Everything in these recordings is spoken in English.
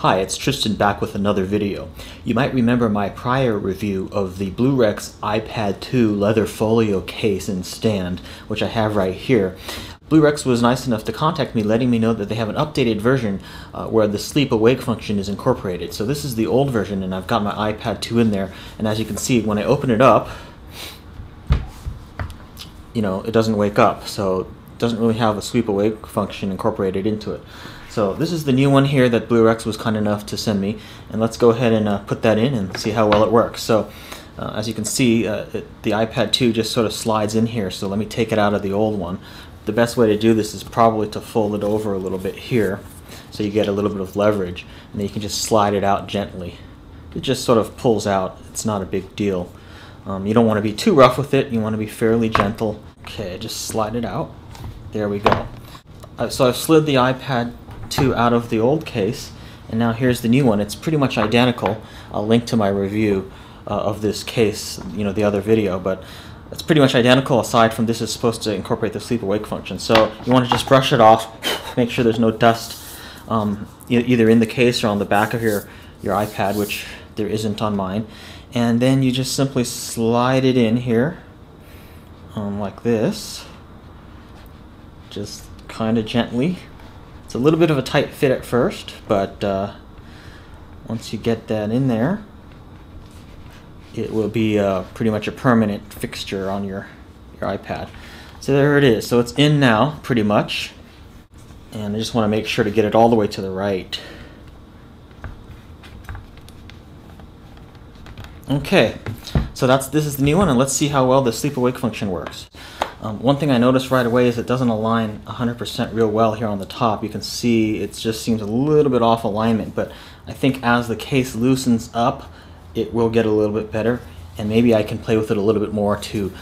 Hi, it's Tristan back with another video. You might remember my prior review of the Blurex iPad 2 leather folio case and stand, which I have right here. Blurex was nice enough to contact me, letting me know that they have an updated version where the sleep-awake function is incorporated. So this is the old version, and I've got my iPad 2 in there, and as you can see, when I open it up, it doesn't wake up, so it doesn't really have a sleep-awake function incorporated into it. So this is the new one here that Blurex was kind enough to send me, and let's go ahead and put that in and see how well it works. So as you can see, the iPad 2 just sort of slides in here, so let me take it out of the old one. The best way to do this is probably to fold it over a little bit here, so you get a little bit of leverage, and then you can just slide it out gently. It just sort of pulls out. It's not a big deal. You don't want to be too rough with it. You want to be fairly gentle. Okay, just slide it out. There we go. So I've slid the iPad 2 out of the old case, and now here's the new one. It's pretty much identical. I'll link to my review of this case, the other video, but it's pretty much identical aside from this is supposed to incorporate the sleep-awake function. So you want to just brush it off, make sure there's no dust either in the case or on the back of your iPad, which there isn't on mine. And then you just simply slide it in here like this, just kind of gently. It's a little bit of a tight fit at first, but once you get that in there, it will be pretty much a permanent fixture on your iPad. So there it is. So it's in now, pretty much. And I just want to make sure to get it all the way to the right. Okay, so this is the new one, and let's see how well the sleep-awake function works. One thing I noticed right away is it doesn't align 100% real well here on the top. You can see it just seems a little bit off alignment, but I think as the case loosens up, it will get a little bit better, and maybe I can play with it a little bit more to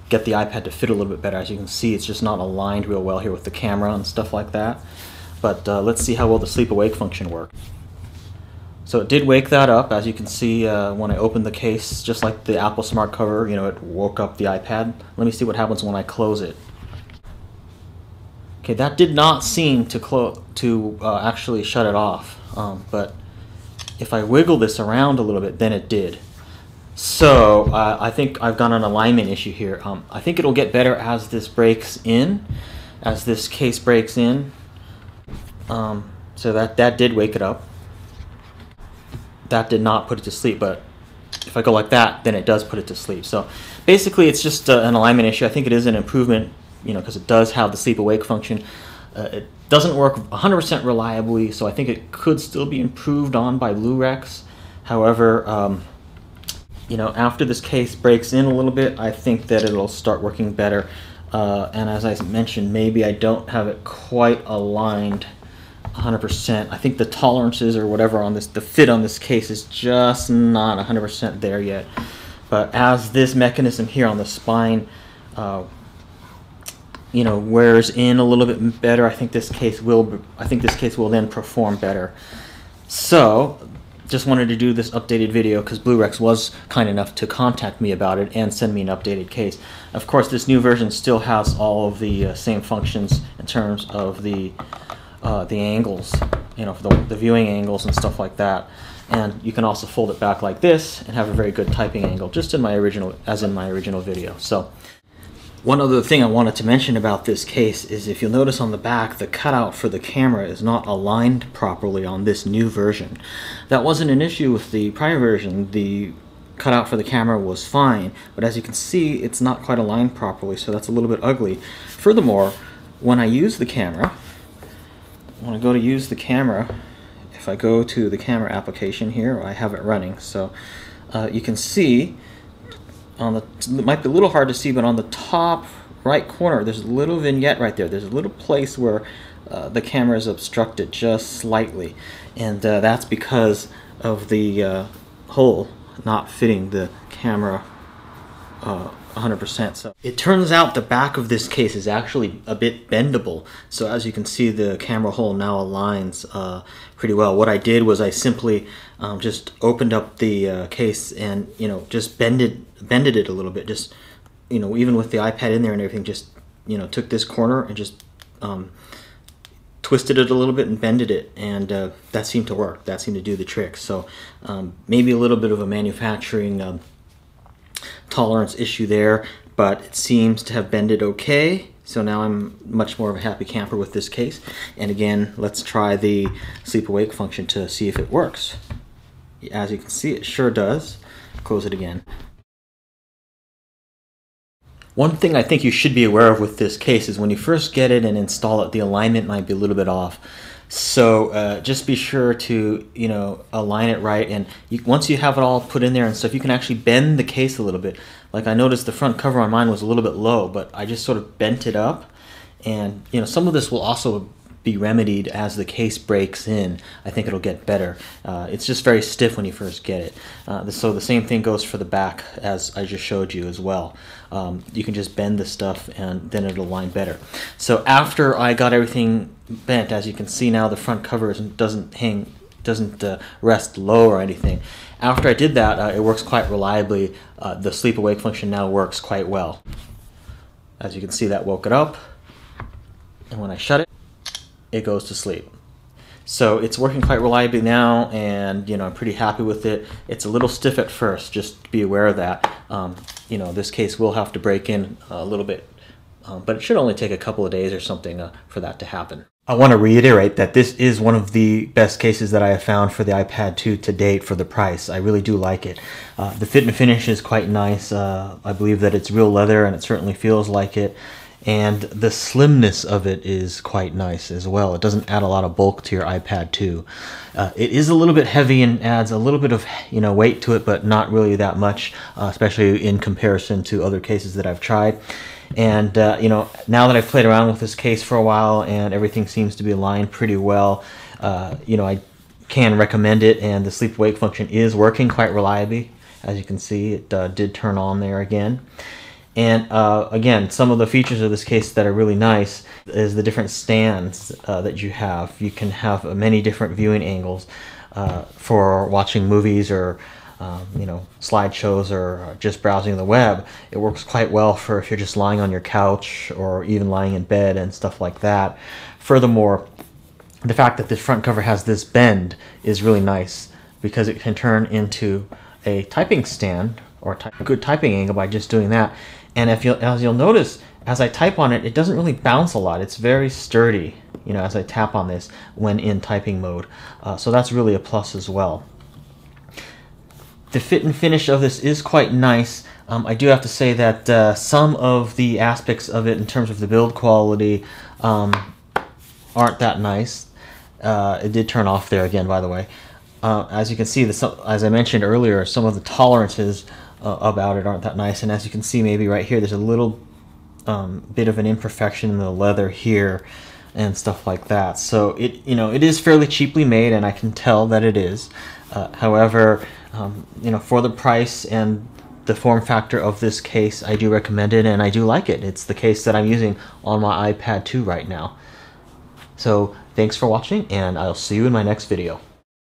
get the iPad to fit a little bit better. As you can see, it's just not aligned real well here with the camera and stuff like that. But let's see how well the sleep-awake function works. So it did wake that up, as you can see when I opened the case, just like the Apple Smart cover, it woke up the iPad. Let me see what happens when I close it. Okay, that did not seem to actually shut it off, but if I wiggle this around a little bit, then it did. So I think I've got an alignment issue here. I think it'll get better as this breaks in, as this case breaks in. So that did wake it up. That did not put it to sleep, but if I go like that, then it does put it to sleep. So basically it's just an alignment issue. I think it is an improvement, because it does have the sleep-awake function. It doesn't work 100% reliably, so I think it could still be improved on by Blurex. However, after this case breaks in a little bit, I think that it'll start working better. And as I mentioned, maybe I don't have it quite aligned 100%. I think the tolerances or whatever on this, the fit on this case is just not 100% there yet. But as this mechanism here on the spine, wears in a little bit better, I think this case will then perform better. So, just wanted to do this updated video because Blurex was kind enough to contact me about it and send me an updated case. Of course, this new version still has all of the same functions in terms of the angles, for the viewing angles and stuff like that. And you can also fold it back like this and have a very good typing angle, just in my original video. So, one other thing I wanted to mention about this case is if you'll notice on the back, the cutout for the camera is not aligned properly on this new version. That wasn't an issue with the prior version. The cutout for the camera was fine, but as you can see, it's not quite aligned properly, so that's a little bit ugly. Furthermore, when I use the camera, when I go to use the camera, if I go to the camera application here, I have it running, so you can see it might be a little hard to see, but on the top right corner, there's a little vignette right there. There's a little place where the camera is obstructed just slightly, and that's because of the hole not fitting the camera 100%. So it turns out the back of this case is actually a bit bendable. So as you can see, the camera hole now aligns pretty well. What I did was I simply just opened up the case and just bended it a little bit. Just even with the iPad in there and everything, just took this corner and just twisted it a little bit and bended it, and that seemed to work. That seemed to do the trick. So maybe a little bit of a manufacturing tolerance issue there, but it seems to have bended okay. So now I'm much more of a happy camper with this case. And again, let's try the sleep awake function to see if it works. As you can see, it sure does. Close it again. One thing I think you should be aware of with this case is when you first get it and install it, the alignment might be a little bit off. So just be sure to, you know, align it right. And once you have it all put in there and stuff, you can actually bend the case a little bit. Like I noticed the front cover on mine was a little bit low, but I just sort of bent it up. And, you know, some of this will also be remedied as the case breaks in. I think it'll get better. It's just very stiff when you first get it. So the same thing goes for the back, as I just showed you as well. You can just bend the stuff and then it'll align better. So after I got everything bent, as you can see now, the front cover doesn't rest low or anything. After I did that, it works quite reliably. The sleep awake function now works quite well. As you can see, that woke it up, and when I shut it, it goes to sleep. So it's working quite reliably now, and you know, I'm pretty happy with it. It's a little stiff at first, just be aware of that. You know, this case will have to break in a little bit, but it should only take a couple of days or something for that to happen. I want to reiterate that this is one of the best cases that I have found for the iPad 2 to date for the price. I really do like it. The fit and finish is quite nice. I believe that it's real leather, and it certainly feels like it. And the slimness of it is quite nice as well. It doesn't add a lot of bulk to your iPad 2. It is a little bit heavy and adds a little bit of, you know, weight to it, but not really that much, especially in comparison to other cases that I've tried. And you know, now that I've played around with this case for a while and everything seems to be aligned pretty well, you know, I can recommend it, and the sleep awake function is working quite reliably. As you can see, it did turn on there again. And again, some of the features of this case that are really nice is the different stands that you have. You can have many different viewing angles for watching movies or you know, slideshows or just browsing the web. It works quite well for if you're just lying on your couch or even lying in bed and stuff like that. Furthermore, the fact that this front cover has this bend is really nice because it can turn into a typing stand or a good typing angle by just doing that. And as you'll notice, as I type on it, it doesn't really bounce a lot. It's very sturdy, you know, as I tap on this when in typing mode. So that's really a plus as well. The fit and finish of this is quite nice. I do have to say that some of the aspects of it in terms of the build quality aren't that nice. It did turn off there again, by the way. As you can see, as I mentioned earlier, some of the tolerances about it aren't that nice. And as you can see, maybe right here, there's a little bit of an imperfection in the leather here and stuff like that. So it, you know, it is fairly cheaply made, and I can tell that it is. However, you know, for the price and the form factor of this case, I do recommend it, and I do like it. It's the case that I'm using on my iPad 2 right now. So thanks for watching, and I'll see you in my next video.